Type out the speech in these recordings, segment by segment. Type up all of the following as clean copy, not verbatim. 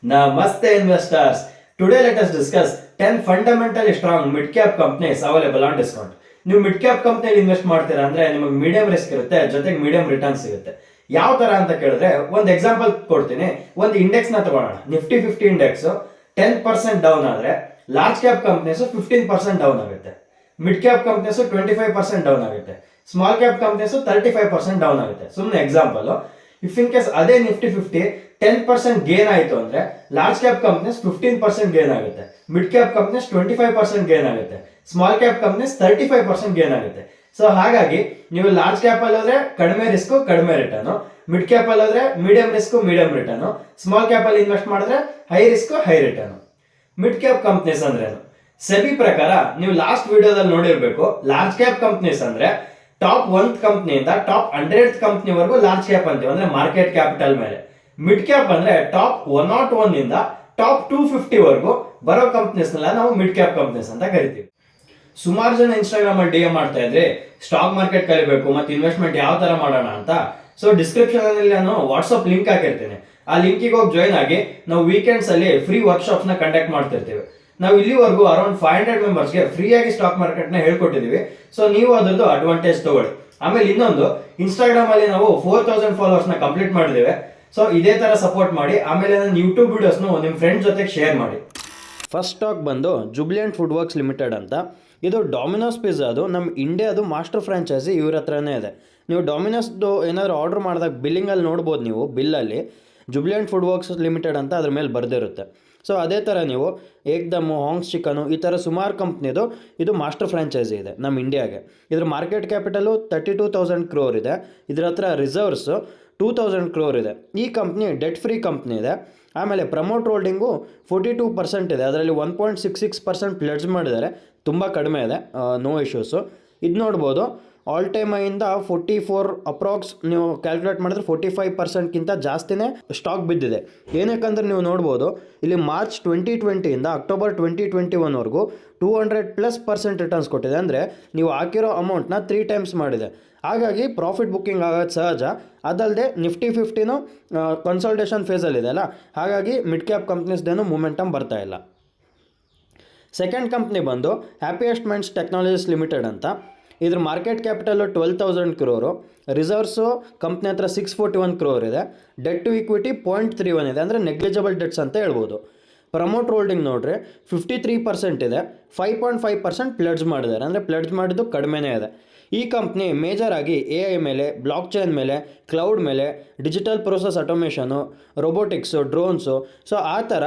Namaste investors. Today let us discuss 10 fundamentally strong mid-cap companies available on discount. ನೀವು mid cap ಕಂಪ್ನಿಯಲ್ಲಿ invest ಮಾಡ್ತೀರಾ ಅಂದ್ರೆ ನಿಮಗೆ medium risk ಇರುತ್ತೆ, ಜೊತೆಗೆ ಮೀಡಿಯಂ ರಿಟರ್ನ್ ಸಿಗುತ್ತೆ. ಯಾವ ತರ ಅಂತ ಕೇಳಿದ್ರೆ ಒಂದು ಎಕ್ಸಾಂಪಲ್ ಕೊಡ್ತೀನಿ. ಒಂದು ಇಂಡೆಕ್ಸ್ ನ ತಗೊಳ್ಳೋಣ. ನಿಫ್ಟಿ 50 ಇಂಡೆಕ್ಸ್ 10% ಡೌನ್ ಆದ್ರೆ ಲಾರ್ಜ್ ಕ್ಯಾಪ್ ಕಂಪ್ನೀಸ್ 15% ಡೌನ್ ಆಗುತ್ತೆ. ಮಿಡ್ ಕ್ಯಾಪ್ ಕಂಪ್ನೀಸ್ 25% ಡೌನ್ ಆಗುತ್ತೆ. ಸ್ಮಾಲ್ ಕ್ಯಾಪ್ ಕಂಪ್ನೀಸ್ 35% ಡೌನ್ ಆಗುತ್ತೆ. ಸುಮ್ಮನೆ ಎಕ್ಸಾಂಪಲ್. ಇಫ್ ಇನ್ ಕೇಸ್ ಅದೇ ನಿಫ್ಟಿ 50 10% ಗೇನ್ ಆಯಿತು ಅಂದ್ರೆ ಲಾರ್ಜ್ ಕ್ಯಾಪ್ ಕಂಪ್ನೀಸ್ 15% ಗೇನ್ ಆಗುತ್ತೆ, ಮಿಡ್ ಕ್ಯಾಪ್ ಕಂಪ್ನೀಸ್ 25% ಗೇನ್ ಆಗುತ್ತೆ, ಸ್ಮಾಲ್ ಕ್ಯಾಪ್ ಕಂಪ್ನೀಸ್ 35% ಗೇನ್ ಆಗುತ್ತೆ. ಸೊ ಹಾಗಾಗಿ ನೀವು ಲಾರ್ಜ್ ಕ್ಯಾಪ್ ಅಲ್ಲಿ ಹೋದ್ರೆ ಕಡಿಮೆ ರಿಸ್ಕ್ ಕಡಿಮೆ ರಿಟರ್ನ್, ಮಿಡ್ ಕ್ಯಾಪ್ ಅಲ್ಲಿ ಹೋದ್ರೆ medium risk medium return, small cap ಅಲ್ಲಿ ಇನ್ವೆಸ್ಟ್ ಮಾಡಿದ್ರೆ high risk high return. Mid cap companies ಅಂದ್ರೇನು? ಸೆಬಿ ಪ್ರಕಾರ ನೀವು ಲಾಸ್ಟ್ ವಿಡಿಯೋದಲ್ಲಿ ನೋಡಿರ್ಬೇಕು, ಲಾರ್ಜ್ ಕ್ಯಾಪ್ ಕಂಪ್ನೀಸ್ ಅಂದ್ರೆ ಟಾಪ್ 1 ಕಂಪ್ನಿಯಿಂದ ಟಾಪ್ 100th ಕಂಪ್ನಿವರೆಗೂ ಲಾರ್ಜ್ ಕ್ಯಾಪ್ ಅಂತೀವಿ, ಅಂದ್ರೆ ಮಾರ್ಕೆಟ್ ಕ್ಯಾಪಿಟಲ್ ಮೇಲೆ. ಮಿಡ್ ಕ್ಯಾಪ್ ಅಂದ್ರೆ ಟಾಪ್ 101 ಇಂದ ಟಾಪ್ 250 ವರೆಗೂ ಬರೋ ಕಂಪ್ನೀಸ್ ನಾವು ಮಿಡ್ ಕ್ಯಾಪ್ ಕಂಪ್ನೀಸ್ ಅಂತ ಕರಿತೀವಿ. ಸುಮಾರು ಜನ ಇನ್ಸ್ಟಾಗ್ರಾಮ್ ಅಲ್ಲಿ ಡಿಎಂ ಮಾಡ್ತಾ ಇದ್ರೆ ಸ್ಟಾಕ್ ಮಾರ್ಕೆಟ್ ಕಲಿಬೇಕು ಮತ್ತೆ ಇನ್ವೆಸ್ಟ್ಮೆಂಟ್ ಯಾವ ತರ ಮಾಡೋಣ ಅಂತ. ಸೊ ಡಿಸ್ಕ್ರಿಪ್ಷನ್ ಅಲ್ಲಿ ನಾನು ವಾಟ್ಸ್ಆಪ್ ಲಿಂಕ್ ಹಾಕಿರ್ತೇನೆ. ಆ ಲಿಂಕಿಗೆ ಹೋಗಿ ಜಾಯ್ನ್ ಆಗಿ ನಾವು ವೀಕೆಂಡ್ಸ್ ಅಲ್ಲಿ ಫ್ರೀ ವರ್ಕ್ಶಾಪ್ಸ್ ನ ಕಂಡಕ್ಟ್ ಮಾಡ್ತಿರ್ತೀವಿ. ನಾವು ಇಲ್ಲಿವರೆಗೂ ಅರೌಂಡ್ 500 ಮೆಂಬರ್ಸ್ಗೆ ಫ್ರೀ ಆಗಿ ಸ್ಟಾಕ್ ಮಾರ್ಕೆಟ್ ನ ಹೇಳ್ಕೊಟ್ಟಿದೀವಿ. ಸೊ ನೀವು ಅದ್ರದ್ದು ಅಡ್ವಾಂಟೇಜ್ ತಗೊಳ್ಳಿ. ಆಮೇಲೆ ಇನ್ನೊಂದು, ಇನ್ಸ್ಟಾಗ್ರಾಮ್ ಅಲ್ಲಿ ನಾವು 4000 ಫಾಲೋವರ್ಸ್ ನ ಕಂಪ್ಲೀಟ್ ಮಾಡಿದ್ದೇವೆ. ಸೊ ಇದೇ ತರ ಸಪೋರ್ಟ್ ಮಾಡಿ. ಆಮೇಲೆ ನನ್ನ ಯೂಟ್ಯೂಬ್ ವಿಡಿಯೋಸ್ನು ನಿಮ್ಮ ಫ್ರೆಂಡ್ ಜೊತೆಗೆ ಶೇರ್ ಮಾಡಿ. ಫಸ್ಟ್ ಸ್ಟಾಕ್ ಬಂದು ಜುಬ್ಲಿಯಂಟ್ ಫುಡ್ ವರ್ಕ್ಸ್ ಲಿಮಿಟೆಡ್ ಅಂತ. ಇದು ಡಾಮಿನೋಸ್ ಪಿಜ್ಜಾದು ನಮ್ಮ ಇಂಡಿಯಾದು ಮಾಸ್ಟರ್ ಫ್ರಾಂಚೈಸಿ ಇವ್ರ ಹತ್ರನೇ ಇದೆ. ನೀವು ಡಾಮಿನೋಸ್ದು ಏನಾದರೂ ಆರ್ಡರ್ ಮಾಡಿದಾಗ ಬಿಲ್ಲಿಂಗಲ್ಲಿ ನೋಡ್ಬೋದು, ನೀವು ಬಿಲ್ಲಲ್ಲಿ ಜುಬ್ಲಿಯಂಟ್ ಫುಡ್ ವರ್ಕ್ಸ್ ಲಿಮಿಟೆಡ್ ಅಂತ ಅದ್ರ ಮೇಲೆ ಬರೆದಿರುತ್ತೆ. ಸೊ ಅದೇ ಥರ ನೀವು ಏಕ್ದಮ್ಮು, ಹಾಂಗ್ಸ್ ಚಿಕನು, ಈ ಥರ ಸುಮಾರು ಕಂಪ್ನಿದು ಇದು ಮಾಸ್ಟರ್ ಫ್ರಾಂಚೈಸಿ ಇದೆ ನಮ್ಮ ಇಂಡಿಯಾಗೆ. ಇದ್ರ ಮಾರ್ಕೆಟ್ ಕ್ಯಾಪಿಟಲು 32,000 crore ಇದೆ. ಇದ್ರ ಹತ್ರ ರಿಸರ್ವ್ಸು 2,000 crore ಇದೆ. ಈ ಕಂಪ್ನಿ ಡೆಟ್ ಫ್ರೀ ಕಂಪ್ನಿ ಇದೆ. ಆಮೇಲೆ ಪ್ರಮೋಟ್ ಹೋಲ್ಡಿಂಗು 42% ಇದೆ. ಅದರಲ್ಲಿ 1.66% ಪ್ಲೆಡ್ಜ್ ಮಾಡಿದ್ದಾರೆ, ತುಂಬ ಕಡಿಮೆ ಇದೆ, ನೋ ಇಶ್ಯೂಸು. ಇದು ನೋಡ್ಬೋದು, ಆಲ್ ಟೈಮ್ ಇಂದ 44 ಅಪ್ರಾಕ್ಸ್ ನೀವು ಕ್ಯಾಲ್ಕುಲೇಟ್ ಮಾಡಿದ್ರೆ 45%ಗಿಂತ ಜಾಸ್ತಿನೇ ಸ್ಟಾಕ್ ಬಿದ್ದಿದೆ. ಏನಕ್ಕಂದ್ರೆ ನೀವು ನೋಡ್ಬೋದು, ಇಲ್ಲಿ ಮಾರ್ಚ್ 2020 ಅಕ್ಟೋಬರ್ 2021ವರೆಗೂ 200+% ರಿಟರ್ನ್ಸ್ ಕೊಟ್ಟಿದೆ. ಅಂದರೆ ನೀವು ಹಾಕಿರೋ ಅಮೌಂಟ್ನ 3 times ಮಾಡಿದೆ. ಹಾಗಾಗಿ ಪ್ರಾಫಿಟ್ ಬುಕ್ಕಿಂಗ್ ಆಗೋದು ಸಹಜ. ಅದಲ್ಲದೆ ನಿಫ್ಟಿ 50 ಕನ್ಸಲ್ಟೇಷನ್ ಫೇಸಲ್ಲಿದೆ ಅಲ್ಲ, ಹಾಗಾಗಿ ಮಿಡ್ ಕ್ಯಾಪ್ ಕಂಪ್ನೀಸ್ದೇನು ಮೂಮೆಂಟಮ್ ಬರ್ತಾ ಇಲ್ಲ. ಸೆಕೆಂಡ್ ಕಂಪ್ನಿ ಬಂದು ಹ್ಯಾಪಿಯೆಸ್ಟ್ ಮೈಂಡ್ಸ್ ಟೆಕ್ನಾಲಜೀಸ್ ಲಿಮಿಟೆಡ್ ಅಂತ. ಇದ್ರ market capital 12,000 crore, reserves company ಹತ್ರ 641 crore ಇದೆ. ಡೆಟ್ ಟು ಇಕ್ವಿಟಿ 0.31 ಇದೆ, ಅಂದರೆ ನೆಗ್ಲಿಜಿಬಲ್ ಡೆಟ್ಸ್ ಅಂತ ಹೇಳ್ಬೋದು. ಪ್ರಮೋಟ್ ಹೋಲ್ಡಿಂಗ್ ನೋಡ್ರಿ 53% ಇದೆ. 5.5% ಪ್ಲೆಡ್ಜ್ ಮಾಡಿದ್ದಾರೆ, ಅಂದರೆ ಪ್ಲೆಡ್ಜ್ ಮಾಡಿದ್ದು ಕಡಿಮೆನೇ ಇದೆ. ಈ ಕಂಪ್ನಿ ಮೇಜರ್ ಆಗಿ AI ಮೇಲೆ, ಬ್ಲಾಕ್ ಚೈನ್ ಮೇಲೆ, ಕ್ಲೌಡ್ ಮೇಲೆ, ಡಿಜಿಟಲ್ ಪ್ರೊಸೆಸ್ ಆಟೋಮೇಷನು, ರೊಬೋಟಿಕ್ಸು, ಡ್ರೋನ್ಸು, ಸೊ ಆ ಥರ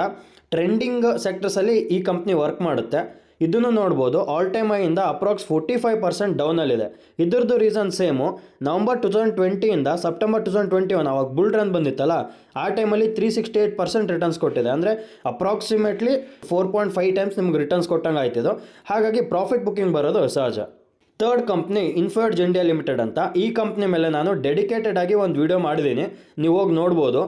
ಟ್ರೆಂಡಿಂಗ್ ಸೆಕ್ಟರ್ಸಲ್ಲಿ ಈ ಕಂಪ್ನಿ ವರ್ಕ್ ಮಾಡುತ್ತೆ. ಇದನ್ನು ನೋಡ್ಬೋದು, ಆಲ್ ಟೈಮ್ ಇಂದ ಅಪ್ರಾಕ್ಸ್ 45% ಡೌನಲ್ಲಿದೆ. ಇದ್ರದ್ದು ರೀಸನ್ ಸೇಮು. ನವಂಬರ್ 2020 ಸೆಪ್ಟೆಂಬರ್ 2021 ಅವಾಗ ಬುಲ್ ರನ್ ಬಂದಿತ್ತಲ್ಲ, ಆ ಟೈಮಲ್ಲಿ 368% ರಿಟರ್ನ್ಸ್ ಕೊಟ್ಟಿದೆ. ಅಂದರೆ ಅಪ್ರಾಕ್ಸಿಮೇಟ್ಲಿ 4.5 times ನಿಮ್ಗೆ ರಿಟರ್ನ್ಸ್ ಕೊಟ್ಟಂಗೆ ಆಯ್ತಿದ್ದು. ಹಾಗಾಗಿ ಪ್ರಾಫಿಟ್ ಬುಕ್ಕಿಂಗ್ ಬರೋದು ಸಹಜ. ಥರ್ಡ್ ಕಂಪ್ನಿ ಇನ್ಫರ್ಡ್ಜ್ ಇಂಡಿಯಾ ಲಿಮಿಟೆಡ್ ಅಂತ. ಈ ಕಂಪ್ನಿ ಮೇಲೆ ನಾನು ಡೆಡಿಕೇಟೆಡ್ ಆಗಿ ಒಂದು ವಿಡಿಯೋ ಮಾಡಿದ್ದೀನಿ, ನೀವು ಹೋಗಿ ನೋಡ್ಬೋದು.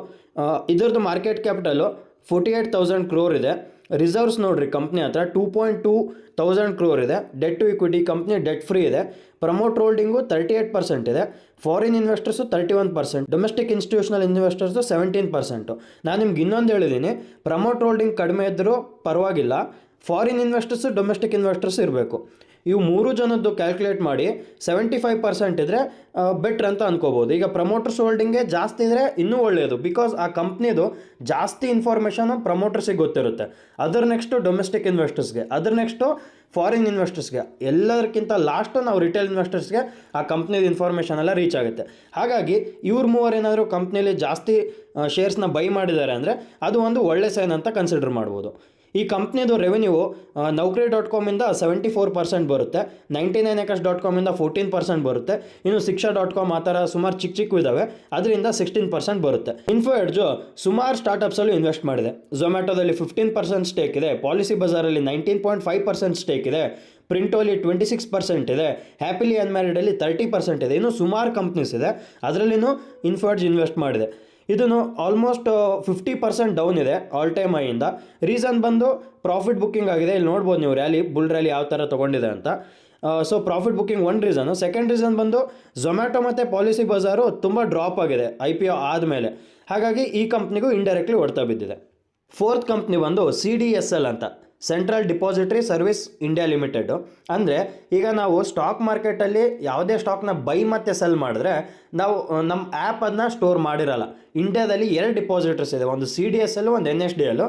ಇದರದ್ದು ಮಾರ್ಕೆಟ್ ಕ್ಯಾಪಿಟಲು 48,000 crore ಇದೆ. ರಿಸರ್ವ್ಸ್ ನೋಡ್ರಿ ಕಂಪ್ನಿ ಹತ್ರ 2,200 crore ಇದೆ. Debt to equity company debt free ಇದೆ. ಪ್ರಮೋಟ್ ಹೋಲ್ಡಿಂಗು 38% ಇದೆ. Foreign investors 31%, domestic institutional investors 17%. ನಾನು ನಿಮ್ಗೆ ಇನ್ನೊಂದು ಹೇಳಿದ್ದೀನಿ, ಪ್ರಮೋಟ್ ಹೋಲ್ಡಿಂಗ್ ಕಡಿಮೆ ಇದ್ದರೂ ಪರವಾಗಿಲ್ಲ, ಫಾರಿನ್ ಇನ್ವೆಸ್ಟರ್ಸು ಡೊಮೆಸ್ಟಿಕ್ ಇನ್ವೆಸ್ಟರ್ಸು ಇರಬೇಕು. ಇವು 3 ಜನದ್ದು ಕ್ಯಾಲ್ಕುಲೇಟ್ ಮಾಡಿ 75% ಇದ್ದರೆ ಬೆಟ್ರ್ ಅಂತ ಅನ್ಕೋಬೋದು. ಈಗ ಪ್ರಮೋಟರ್ಸ್ ಹೋಲ್ಡಿಂಗೇ ಜಾಸ್ತಿ ಇದ್ದರೆ ಇನ್ನೂ ಒಳ್ಳೆಯದು, ಬಿಕಾಸ್ ಆ ಕಂಪ್ನಿದು ಜಾಸ್ತಿ ಇನ್ಫಾರ್ಮೇಷನು ಪ್ರಮೋಟರ್ಸಿಗೆ ಗೊತ್ತಿರುತ್ತೆ. ಅದರ ನೆಕ್ಸ್ಟು ಡೊಮೆಸ್ಟಿಕ್ ಇನ್ವೆಸ್ಟರ್ಸ್ಗೆ, ಅದರ ನೆಕ್ಸ್ಟು ಫಾರಿನ್ ಇನ್ವೆಸ್ಟರ್ಸ್ಗೆ, ಎಲ್ಲದಕ್ಕಿಂತ ಲಾಸ್ಟು ನಾವು ರಿಟೇಲ್ ಇನ್ವೆಸ್ಟರ್ಸ್ಗೆ ಆ ಕಂಪ್ನಿದ ಇನ್ಫಾರ್ಮೇಷನ್ ಎಲ್ಲ ರೀಚ್ ಆಗುತ್ತೆ. ಹಾಗಾಗಿ ಇವ್ರು ಮೂವರು ಏನಾದರೂ ಕಂಪ್ನಿಲಿ ಜಾಸ್ತಿ ಶೇರ್ಸ್ನ ಬೈ ಮಾಡಿದ್ದಾರೆ ಅಂದರೆ ಅದು ಒಂದು ಒಳ್ಳೆ ಸೈನ್ ಅಂತ ಕನ್ಸಿಡರ್ ಮಾಡ್ಬೋದು. ಈ ಕಂಪ್ನಿದು ರೆವೆನ್ಯೂ Naukri.com 74% ಬರುತ್ತೆ, 99acres.com 14% ಬರುತ್ತೆ, ಇನ್ನು Shiksha.com ಆ ಥರ ಸುಮಾರು ಚಿಕ್ಕ ಇದ್ದಾವೆ, ಅದರಿಂದ 16% ಬರುತ್ತೆ. ಇನ್ಫೋಎಡ್ಜು ಸುಮಾರು ಸ್ಟಾರ್ಟಪ್ಸಲ್ಲೂ ಇನ್ವೆಸ್ಟ್ ಮಾಡಿದೆ. ಝೊಮ್ಯಾಟೋದಲ್ಲಿ 15% ಸ್ಟೇಕ್ ಇದೆ, ಪಾಲಿಸಿ ಬಜಾರಲ್ಲಿ 19.5% ಸ್ಟೇಕ್ ಇದೆ, ಪ್ರಿಂಟೋಲಿ 26% ಇದೆ, ಹ್ಯಾಪಿಲಿ ಅನ್ಮ್ಯಾರಿಡಲ್ಲಿ 30% ಇದೆ. ಇನ್ನು ಸುಮಾರು ಕಂಪ್ನೀಸ್ ಇದೆ, ಅದರಲ್ಲಿನೂ ಇನ್ಫೋಎಡ್ಜ್ ಇನ್ವೆಸ್ಟ್ ಮಾಡಿದೆ. ಇದನ್ನು ಆಲ್ಮೋಸ್ಟ್ 50% ಡೌನ್ ಇದೆ ಆಲ್ ಟೈಮ್ ಇಂದ. ರೀಸನ್ ಬಂದು ಪ್ರಾಫಿಟ್ ಬುಕ್ಕಿಂಗ್ ಆಗಿದೆ. ಇಲ್ಲಿ ನೋಡ್ಬೋದು ನೀವು ಬುಲ್ ರ್ಯಾಲಿ ಯಾವ ಥರ ತೊಗೊಂಡಿದೆ ಅಂತ. ಸೊ ಪ್ರಾಫಿಟ್ ಬುಕ್ಕಿಂಗ್ ಒಂದು ರೀಸನು. ಸೆಕೆಂಡ್ ರೀಸನ್ ಬಂದು ಝೊಮ್ಯಾಟೊ ಮತ್ತು ಪಾಲಿಸಿ ಬಜಾರು ತುಂಬ ಡ್ರಾಪ್ ಆಗಿದೆ IPO ಆದಮೇಲೆ. ಹಾಗಾಗಿ ಈ ಕಂಪ್ನಿಗೂ ಇಂಡೈರೆಕ್ಟ್ಲಿ ಹೊಡ್ತಾ ಬಿದ್ದಿದೆ. ಫೋರ್ತ್ ಕಂಪ್ನಿ ಬಂದು CDSL ಅಂತ, central depository service India limited. ಅಂದರೆ ಈಗ ನಾವು ಸ್ಟಾಕ್ ಮಾರ್ಕೆಟಲ್ಲಿ ಯಾವುದೇ ಸ್ಟಾಕ್ನ ಬೈ ಮತ್ತು ಸೆಲ್ ಮಾಡಿದ್ರೆ ನಾವು ನಮ್ಮ ಆ್ಯಪ್ ಅದನ್ನ ಸ್ಟೋರ್ ಮಾಡಿರಲ್ಲ. ಇಂಡಿಯಾದಲ್ಲಿ 2 ಡಿಪಾಸಿಟರ್ಸ್ ಇದೆ, ಒಂದು CDSL, ಒಂದು NSDL.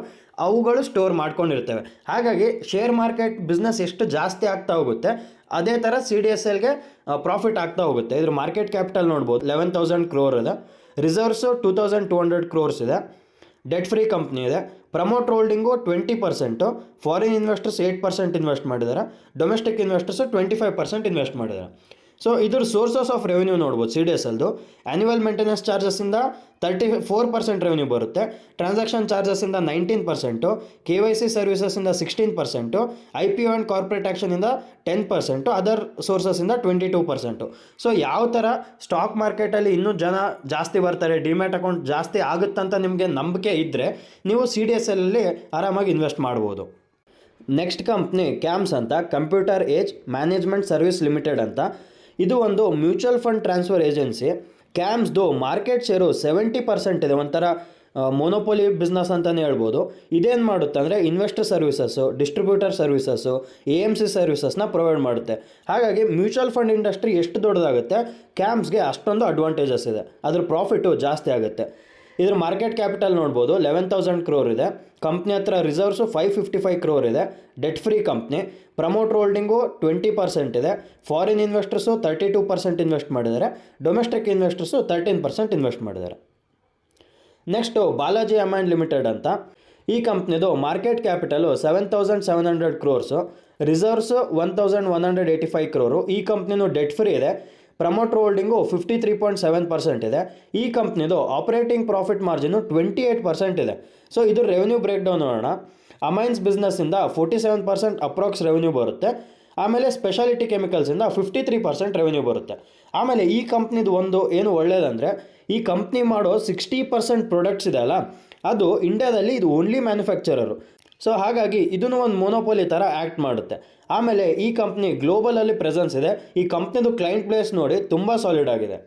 ಅವುಗಳು ಸ್ಟೋರ್ ಮಾಡ್ಕೊಂಡಿರ್ತೇವೆ. ಹಾಗಾಗಿ ಶೇರ್ ಮಾರ್ಕೆಟ್ ಬಿಸ್ನೆಸ್ ಎಷ್ಟು ಜಾಸ್ತಿ ಆಗ್ತಾ ಹೋಗುತ್ತೆ ಅದೇ ಥರ CDSLಗೆ ಪ್ರಾಫಿಟ್ ಆಗ್ತಾ ಹೋಗುತ್ತೆ. ಇದ್ರ ಮಾರ್ಕೆಟ್ ಕ್ಯಾಪಿಟಲ್ ನೋಡ್ಬೋದು 11,000 crore ಇದೆ, ರಿಸರ್ವ್ಸು 2,200 crores ಇದೆ, ಡೆಟ್ ಫ್ರೀ ಕಂಪ್ನಿ ಇದೆ, promote holding 20%, foreign investors 8% invest ಮಾಡಿದ್ದಾರೆ, ಡೊಮೆಸ್ಟಿಕ್ ಇನ್ವೆಸ್ಟರ್ಸು 25% ಇನ್ವೆಸ್ಟ್ ಮಾಡಿದ್ದಾರೆ. ಸೊ ಇದ್ರ ಸೋರ್ಸಸ್ ಆಫ್ ರೆವೆನ್ಯೂ ನೋಡ್ಬೋದು. CDSLದು ಆ್ಯನ್ಯುವಲ್ ಮೇಂಟೆನೆನ್ಸ್ ಚಾರ್ಜಸ್ಸಿಂದ 34% ರೆವೆನ್ಯೂ ಬರುತ್ತೆ, ಟ್ರಾನ್ಸಾಕ್ಷನ್ ಚಾರ್ಜಸ್ಸಿಂದ 19%, KYC ಸರ್ವಿಸಸ್ಸಿಂದ 16%, IPO ಆ್ಯಂಡ್ ಕಾರ್ಪೊರೇಟ್ ಟ್ಯಾಕ್ಷನಿಂದ 10%, ಅದರ್ ಸೋರ್ಸಸ್ಸಿಂದ 22%. ಸೊ ಯಾವ ಥರ ಸ್ಟಾಕ್ ಮಾರ್ಕೆಟಲ್ಲಿ ಇನ್ನೂ ಜನ ಜಾಸ್ತಿ ಬರ್ತಾರೆ, ಡಿಮ್ಯಾಟ್ ಅಕೌಂಟ್ ಜಾಸ್ತಿ ಆಗುತ್ತಂತ ನಿಮಗೆ ನಂಬಿಕೆ ಇದ್ದರೆ ನೀವು CDSLಲ್ಲಿ ಆರಾಮಾಗಿ ಇನ್ವೆಸ್ಟ್ ಮಾಡ್ಬೋದು. ನೆಕ್ಸ್ಟ್ ಕಂಪ್ನಿ ಕ್ಯಾಮ್ಸ್ ಅಂತ, computer age management service limited ಅಂತ. ಇದು ಒಂದು ಮ್ಯೂಚುವಲ್ ಫಂಡ್ ಟ್ರಾನ್ಸ್ಫರ್ ಏಜೆನ್ಸಿ. ಕ್ಯಾಮ್ಸ್ದು ಮಾರ್ಕೆಟ್ ಶೇರು 70% ಇದೆ, ಒಂಥರ ಮೊನೋಪೊಲಿ ಬಿಸ್ನೆಸ್ ಅಂತಲೇ ಹೇಳ್ಬೋದು. ಇದೇನು ಮಾಡುತ್ತೆ ಅಂದರೆ investor services, distributor services, AMC ಸರ್ವಿಸಸ್ನ ಪ್ರೊವೈಡ್ ಮಾಡುತ್ತೆ. ಹಾಗಾಗಿ ಮ್ಯೂಚುವಲ್ ಫಂಡ್ ಇಂಡಸ್ಟ್ರಿ ಎಷ್ಟು ದೊಡ್ಡದಾಗುತ್ತೆ ಕ್ಯಾಮ್ಸ್ಗೆ ಅಷ್ಟೊಂದು ಅಡ್ವಾಂಟೇಜಸ್ ಇದೆ, ಅದ್ರ ಪ್ರಾಫಿಟು ಜಾಸ್ತಿ ಆಗುತ್ತೆ. ಇದ್ರ ಮಾರ್ಕೆಟ್ ಕ್ಯಾಪಿಟಲ್ ನೋಡ್ಬೋದು 11,000 crore ಇದೆ, ಕಂಪ್ನಿ ಹತ್ರ ರಿಸರ್ವ್ಸು 555 crore ಇದೆ, debt free company, promoter holding 20% ಇದೆ, ಫಾರಿನ್ ಇನ್ವೆಸ್ಟರ್ಸು 32% ಇನ್ವೆಸ್ಟ್ ಮಾಡಿದ್ದಾರೆ, ಡೊಮೆಸ್ಟಿಕ್ ಇನ್ವೆಸ್ಟರ್ಸು 13% ಇನ್ವೆಸ್ಟ್ ಮಾಡಿದ್ದಾರೆ. ನೆಕ್ಸ್ಟು ಬಾಲಾಜಿ ಅಮೈನ್ ಲಿಮಿಟೆಡ್ ಅಂತ. ಈ ಕಂಪ್ನಿದು market capital 7,700 crores, reserves 1,185 crore. ಈ ಕಂಪ್ನಿನೂ ಡೆಟ್ ಫ್ರೀ ಇದೆ, ಪ್ರಮೋಟರ್ ಹೋಲ್ಡಿಂಗು 53.7% ಇದೆ. ಈ ಕಂಪ್ನಿದು ಆಪರೇಟಿಂಗ್ ಪ್ರಾಫಿಟ್ ಮಾರ್ಜಿನು 28% ಇದೆ. ಸೊ ಇದು ರೆವೆನ್ಯೂ ಬ್ರೇಕ್ ಡೌನ್ ನೋಡೋಣ. ಅಮೈನ್ಸ್ ಬಿಸ್ನೆಸ್ಸಿಂದ 47% ಅಪ್ರಾಕ್ಸ್ ರೆವೆನ್ಯೂ ಬರುತ್ತೆ. ಆಮೇಲೆ ಸ್ಪೆಷಾಲಿಟಿ ಕೆಮಿಕಲ್ಸಿಂದ 53% ರೆವೆನ್ಯೂ ಬರುತ್ತೆ. ಆಮೇಲೆ ಈ ಕಂಪ್ನಿದು ಒಂದು ಏನು ಒಳ್ಳೆಯದಂದರೆ ಈ ಕಂಪ್ನಿ ಮಾಡೋ 60% ಪ್ರಾಡಕ್ಟ್ಸ್ ಇದೆ ಅಲ್ಲ, ಅದು ಇಂಡಿಯಾದಲ್ಲಿ ಇದು ಓನ್ಲಿ ಮ್ಯಾನುಫ್ಯಾಕ್ಚರರು. ಸೊ ಹಾಗಾಗಿ ಇದನ್ನು ಒಂದು ಮೊನೋಪೊಲಿ ಥರ ಆ್ಯಕ್ಟ್ ಮಾಡುತ್ತೆ. ಆಮೇಲೆ ಈ ಕಂಪ್ನಿ ಗ್ಲೋಬಲಲ್ಲಿ ಪ್ರೆಸೆನ್ಸ್ ಇದೆ. ಈ ಕಂಪ್ನಿದು ಕ್ಲೈಂಟ್ ಪ್ಲೇಸ್ ನೋಡಿ ತುಂಬ ಸಾಲಿಡ್ ಆಗಿದೆ.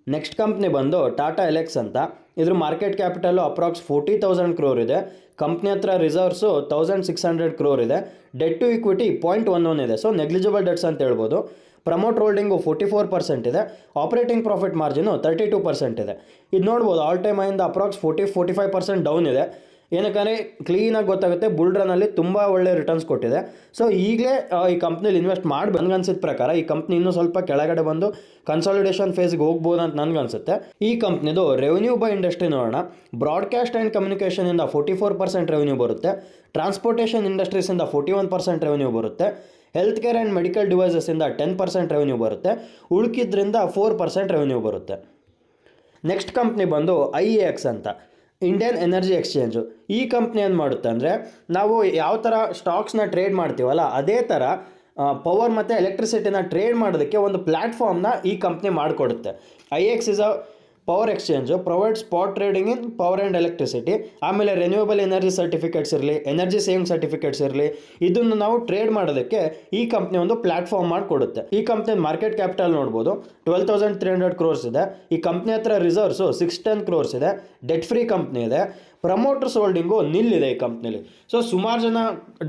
ನೆಕ್ಸ್ಟ್ ಕಂಪ್ನಿ ಬಂದು ಟಾಟಾ ಎಲೆಕ್ಸ್ ಅಂತ. ಇದ್ರ ಮಾರ್ಕೆಟ್ ಕ್ಯಾಪಿಟಲು ಅಪ್ರಾಕ್ಸ್ 40,000 crore ಇದೆ, ಕಂಪ್ನಿ ಹತ್ರ ರಿಸರ್ವ್ಸು 1,600 crore ಇದೆ, ಡೆಟ್ ಟು ಇಕ್ವಿಟಿ 0.11 ಇದೆ. ಸೊ ನೆಗ್ಲಿಜಿಬಲ್ ಡೆಟ್ಸ್ ಅಂತ ಹೇಳ್ಬೋದು. ಪ್ರಮೋಟ್ ಹೋಲ್ಡಿಂಗು 44% ಇದೆ, ಆಪರೇಟಿಂಗ್ ಪ್ರಾಫಿಟ್ ಮಾರ್ಜಿನು 32% ಇದೆ. ಇದು ನೋಡ್ಬೋದು ಆಲ್ ಟೈಮ್ ಇಂದ ಅಪ್ರಾಕ್ಸ್ 45% ಡೌನ್ ಇದೆ. ಏನಕ್ಕಂದರೆ ಕ್ಲೀನಾಗಿ ಗೊತ್ತಾಗುತ್ತೆ ಬುಲ್ ರನ್ನಲ್ಲಿ ತುಂಬ ಒಳ್ಳೆ ರಿಟರ್ನ್ಸ್ ಕೊಟ್ಟಿದೆ. ಸೊ ಈಗಲೇ ಈ ಕಂಪ್ನಿಲಿ ಇನ್ವೆಸ್ಟ್ ಮಾಡಬೇಕು. ನನಗನ್ಸಿದ ಪ್ರಕಾರ ಈ ಕಂಪ್ನಿ ಇನ್ನೂ ಸ್ವಲ್ಪ ಕೆಳಗಡೆ ಬಂದು ಕನ್ಸಾಲಿಡೇಷನ್ ಫೇಸ್ಗೆ ಹೋಗ್ಬೋದು ಅಂತ ನನಗನ್ಸುತ್ತೆ. ಈ ಕಂಪ್ನಿದು ರೆವೆನ್ಯೂ ಬೈ ಇಂಡಸ್ಟ್ರಿ ನೋಡೋಣ. ಬ್ರಾಡ್ಕಾಸ್ಟ್ ಆ್ಯಂಡ್ ಕಮ್ಯುನಿಕೇಷನಿಂದ 44% ರೆವೆನ್ಯೂ ಬರುತ್ತೆ, ಟ್ರಾನ್ಸ್ಪೋರ್ಟೇಷನ್ ಇಂಡಸ್ಟ್ರೀಸಿಂದ 41% ರೆವೆನ್ಯೂ ಬರುತ್ತೆ, ಹೆಲ್ತ್ ಕೇರ್ ಆ್ಯಂಡ್ ಮೆಡಿಕಲ್ ಡಿವೈಸಸ್ಸಿಂದ 10% ರೆವೆನ್ಯೂ ಬರುತ್ತೆ, ಉಳ್ಕಿದ್ರಿಂದ 4% ರೆವೆನ್ಯೂ ಬರುತ್ತೆ. ನೆಕ್ಸ್ಟ್ ಕಂಪ್ನಿ ಬಂದು IEX ಅಂತ, ಇಂಡಿಯನ್ ಎನರ್ಜಿ ಎಕ್ಸ್ಚೇಂಜು. ಈ ಕಂಪ್ನಿ ಏನು ಮಾಡುತ್ತೆ ಅಂದರೆ ನಾವು ಯಾವ ಥರ ಸ್ಟಾಕ್ಸ್ನ ಟ್ರೇಡ್ ಮಾಡ್ತೀವಲ್ಲ ಅದೇ ಥರ ಪವರ್ ಮತ್ತು ಎಲೆಕ್ಟ್ರಿಸಿಟಿನ ಟ್ರೇಡ್ ಮಾಡೋದಕ್ಕೆ ಒಂದು ಪ್ಲ್ಯಾಟ್ಫಾರ್ಮ್ನ ಈ ಕಂಪ್ನಿ ಮಾಡಿಕೊಡುತ್ತೆ. IEX is a power exchange, provide spot trading in power and electricity. ಆಮೇಲೆ ರೆನ್ಯೂಯಬಲ್ ಎನರ್ಜಿ ಸರ್ಟಿಫಿಕೇಟ್ಸ್ ಇರಲಿ, ಎನರ್ಜಿ ಸೇವಿಂಗ್ ಸರ್ಟಿಫಿಕೇಟ್ಸ್ ಇರಲಿ, ಇದನ್ನು ನಾವು ಟ್ರೇಡ್ ಮಾಡೋದಕ್ಕೆ ಈ ಕಂಪ್ನಿ ಒಂದು ಪ್ಲ್ಯಾಟ್ಫಾರ್ಮ್ ಮಾಡಿಕೊಡುತ್ತೆ. ಈ ಕಂಪ್ನಿ ಮಾರ್ಕೆಟ್ ಕ್ಯಾಪಿಟಲ್ ನೋಡ್ಬೋದು 12,300 crores ಇದೆ. ಈ ಕಂಪ್ನಿ ಹತ್ರ ರಿಸರ್ವ್ಸು 610 crores ಇದೆ, ಡೆಟ್ ಫ್ರೀ ಕಂಪ್ನಿ ಇದೆ, ಪ್ರಮೋಟರ್ಸ್ ಹೋಲ್ಡಿಂಗು ನಿಲ್ಲಿದೆ ಈ ಕಂಪ್ನಿಲಿ. ಸೊ ಸುಮಾರು ಜನ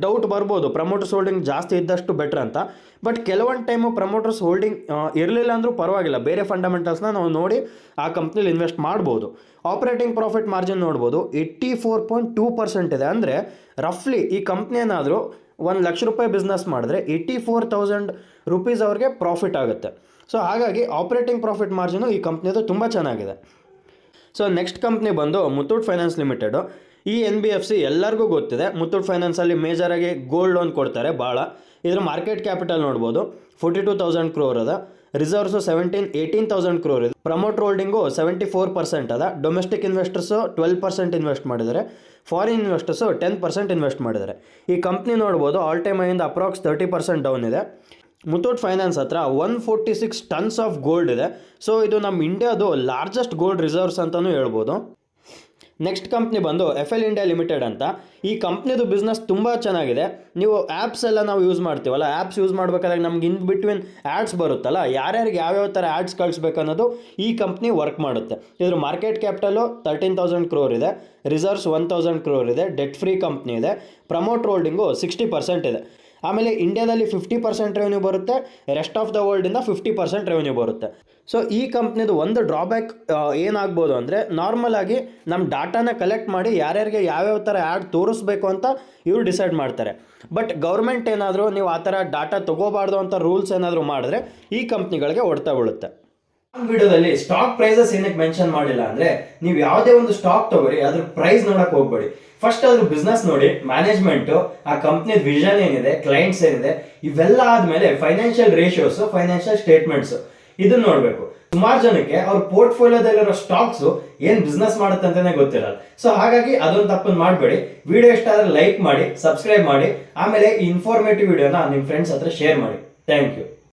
ಡೌಟ್ ಬರ್ಬೋದು ಪ್ರಮೋಟರ್ಸ್ ಹೋಲ್ಡಿಂಗ್ ಜಾಸ್ತಿ ಇದ್ದಷ್ಟು ಬೆಟ್ರ್ ಅಂತ. ಬಟ್ ಕೆಲವೊಂದು ಟೈಮು ಪ್ರಮೋಟರ್ಸ್ ಹೋಲ್ಡಿಂಗ್ ಇರಲಿಲ್ಲ ಅಂದರೂ ಪರವಾಗಿಲ್ಲ, ಬೇರೆ ಫಂಡಮೆಂಟಲ್ಸ್ನ ನಾವು ನೋಡಿ ಆ ಕಂಪ್ನಿಲಿ ಇನ್ವೆಸ್ಟ್ ಮಾಡ್ಬೋದು. ಆಪರೇಟಿಂಗ್ ಪ್ರಾಫಿಟ್ ಮಾರ್ಜಿನ್ ನೋಡ್ಬೋದು 84.2% ಇದೆ. ಅಂದರೆ ರಫ್ಲಿ ಈ ಕಂಪ್ನಿ ಏನಾದರೂ ₹1,00,000 ಬಿಸ್ನೆಸ್ ಮಾಡಿದ್ರೆ 84,000 rupees ಅವ್ರಿಗೆ ಪ್ರಾಫಿಟ್ ಆಗುತ್ತೆ. ಸೊ ಹಾಗಾಗಿ ಆಪರೇಟಿಂಗ್ ಪ್ರಾಫಿಟ್ ಮಾರ್ಜಿನು ಈ ಕಂಪ್ನಿದು ತುಂಬ ಚೆನ್ನಾಗಿದೆ. ಸೊ ನೆಕ್ಸ್ಟ್ ಕಂಪ್ನಿ ಬಂದು ಮುತ್ತೂಟ್ ಫೈನಾನ್ಸ್ ಲಿಮಿಟೆಡು. ಈ NBFC ಎಲ್ಲರಿಗೂ ಗೊತ್ತಿದೆ. ಮುತ್ತೂಟ್ ಫೈನಾನ್ಸಲ್ಲಿ ಮೇಜರಾಗಿ ಗೋಲ್ಡ್ ಲೋನ್ ಕೊಡ್ತಾರೆ ಭಾಳ. ಇದ್ರ ಮಾರ್ಕೆಟ್ ಕ್ಯಾಪಿಟಲ್ ನೋಡ್ಬೋದು 42,000 crore ಅದ, ರಿಸರ್ವ್ಸು 18,000 crore ಇದೆ, ಪ್ರಮೋಟರ್ ಹೋಲ್ಡಿಂಗು 74% ಅದ, ಡೊಮೆಸ್ಟಿಕ್ ಇನ್ವೆಸ್ಟರ್ಸು 12% ಇನ್ವೆಸ್ಟ್ ಮಾಡಿದ್ದಾರೆ, ಫಾರಿನ್ ಇನ್ವೆಸ್ಟರ್ಸು 10% ಇನ್ವೆಸ್ಟ್ ಮಾಡಿದ್ದಾರೆ. ಈ ಕಂಪ್ನಿ ನೋಡ್ಬೋದು ಆಲ್ ಟೈಮ್ ಇಂದ ಅಪ್ರಾಕ್ಸ್ 30% ಡೌನ್ ಇದೆ. ಮುತ್ತೂಟ್ ಫೈನಾನ್ಸ್ ಹತ್ರ 146 tons ಆಫ್ ಗೋಲ್ಡ್ ಇದೆ. ಸೊ ಇದು ನಮ್ಮ ಇಂಡಿಯಾದು ಲಾರ್ಜೆಸ್ಟ್ ಗೋಲ್ಡ್ ರಿಸರ್ವ್ಸ್ ಅಂತಲೂ ಹೇಳ್ಬೋದು. ನೆಕ್ಸ್ಟ್ ಕಂಪ್ನಿ ಬಂದು FL ಇಂಡಿಯಾ ಲಿಮಿಟೆಡ್ ಅಂತ. ಈ ಕಂಪ್ನಿದು ಬಿಸ್ನೆಸ್ ತುಂಬ ಚೆನ್ನಾಗಿದೆ. ನೀವು ಆ್ಯಪ್ಸ್ ಎಲ್ಲ ನಾವು ಯೂಸ್ ಮಾಡ್ತೀವಲ್ಲ, ಆ್ಯಪ್ಸ್ ಯೂಸ್ ಮಾಡಬೇಕಾದ್ರೆ ನಮ್ಗೆ ಇನ್ ಬಿಟ್ವೀನ್ ಆ್ಯಡ್ಸ್ ಬರುತ್ತಲ್ಲ, ಯಾರ್ಯಾರಿಗೆ ಯಾವ್ಯಾವ ಥರ ಆ್ಯಡ್ಸ್ ಕಳಿಸ್ಬೇಕು ಅನ್ನೋದು ಈ ಕಂಪ್ನಿ ವರ್ಕ್ ಮಾಡುತ್ತೆ. ಇದ್ರ ಮಾರ್ಕೆಟ್ ಕ್ಯಾಪಿಟಲು 13,000 crore ಇದೆ, ರಿಸರ್ವ್ಸ್ 1,000 crore ಇದೆ, ಡೆಟ್ ಫ್ರೀ ಕಂಪ್ನಿ ಇದೆ, ಪ್ರಮೋಟ್ ಹೋಲ್ಡಿಂಗು 60% ಇದೆ. ಆಮೇಲೆ ಇಂಡಿಯಾದಲ್ಲಿ 50% ರೆವೆನ್ಯೂ ಬರುತ್ತೆ, ರೆಸ್ಟ್ ಆಫ್ ದ ವರ್ಲ್ಡಿಂದ 50% ರೆವೆನ್ಯೂ ಬರುತ್ತೆ. ಸೊ ಈ ಕಂಪ್ನಿದು ಒಂದು ಡ್ರಾಬ್ಯಾಕ್ ಏನಾಗ್ಬೋದು ಅಂದರೆ, ನಾರ್ಮಲ್ ಆಗಿ ನಮ್ಮ ಡಾಟಾನ ಕಲೆಕ್ಟ್ ಮಾಡಿ ಯಾರ್ಯಾರಿಗೆ ಯಾವ್ಯಾವ ಥರ ಆ್ಯಡ್ ತೋರಿಸ್ಬೇಕು ಅಂತ ಇವರು ಡಿಸೈಡ್ ಮಾಡ್ತಾರೆ. ಬಟ್ ಗೌರ್ಮೆಂಟ್ ಏನಾದರೂ ನೀವು ಆ ಥರ ಡಾಟಾ ತೊಗೋಬಾರ್ದು ಅಂತ ರೂಲ್ಸ್ ಏನಾದರೂ ಮಾಡಿದ್ರೆ ಈ ಕಂಪ್ನಿಗಳಿಗೆ ಹೊಡ್ತಾ ಬೀಳುತ್ತೆ. ವಿಡಿಯೋದಲ್ಲಿ ಸ್ಟಾಕ್ ಪ್ರೈಸಸ್ ಏನಕ್ಕೆ ಮೆನ್ಷನ್ ಮಾಡಿಲ್ಲ ಅಂದ್ರೆ, ನೀವು ಯಾವುದೇ ಒಂದು ಸ್ಟಾಕ್ ತಗೋರಿ ಅದ್ರ ಪ್ರೈಸ್ ನೋಡಕ್ ಹೋಗ್ಬೇಡಿ. ಫಸ್ಟ್ ಅದ್ರ ಬಿಸ್ನೆಸ್ ನೋಡಿ, ಮ್ಯಾನೇಜ್ಮೆಂಟ್, ಆ ಕಂಪ್ನಿ ವಿಷನ್ ಏನಿದೆ, ಕ್ಲೈಂಟ್ಸ್ ಏನಿದೆ, ಇವೆಲ್ಲ ಆದ್ಮೇಲೆ ಫೈನಾನ್ಷಿಯಲ್ ರೇಷಿಯೋಸ್, ಫೈನಾನ್ಷಿಯಲ್ ಸ್ಟೇಟ್ಮೆಂಟ್ಸ್ ಇದನ್ನ ನೋಡ್ಬೇಕು. ಸುಮಾರು ಜನಕ್ಕೆ ಅವ್ರ ಪೋರ್ಟ್ಫೋಲಿಯೋದಲ್ಲಿರೋ ಸ್ಟಾಕ್ಸ್ ಏನ್ ಬಿಸ್ನೆಸ್ ಮಾಡುತ್ತೆ ಅಂತಾನೆ ಗೊತ್ತಿರಲ್ಲ. ಸೊ ಹಾಗಾಗಿ ಅದೊಂದು ತಪ್ಪನ್ನು ಮಾಡಬೇಡಿ. ವಿಡಿಯೋ ಇಷ್ಟ ಆದ್ರೆ ಲೈಕ್ ಮಾಡಿ, ಸಬ್ಸ್ಕ್ರೈಬ್ ಮಾಡಿ, ಆಮೇಲೆ ಈ ಇನ್ಫಾರ್ಮೇಟಿವ್ ವಿಡಿಯೋನ ನಿಮ್ಮ ಫ್ರೆಂಡ್ಸ್ ಹತ್ರ ಶೇರ್ ಮಾಡಿ. Thank you.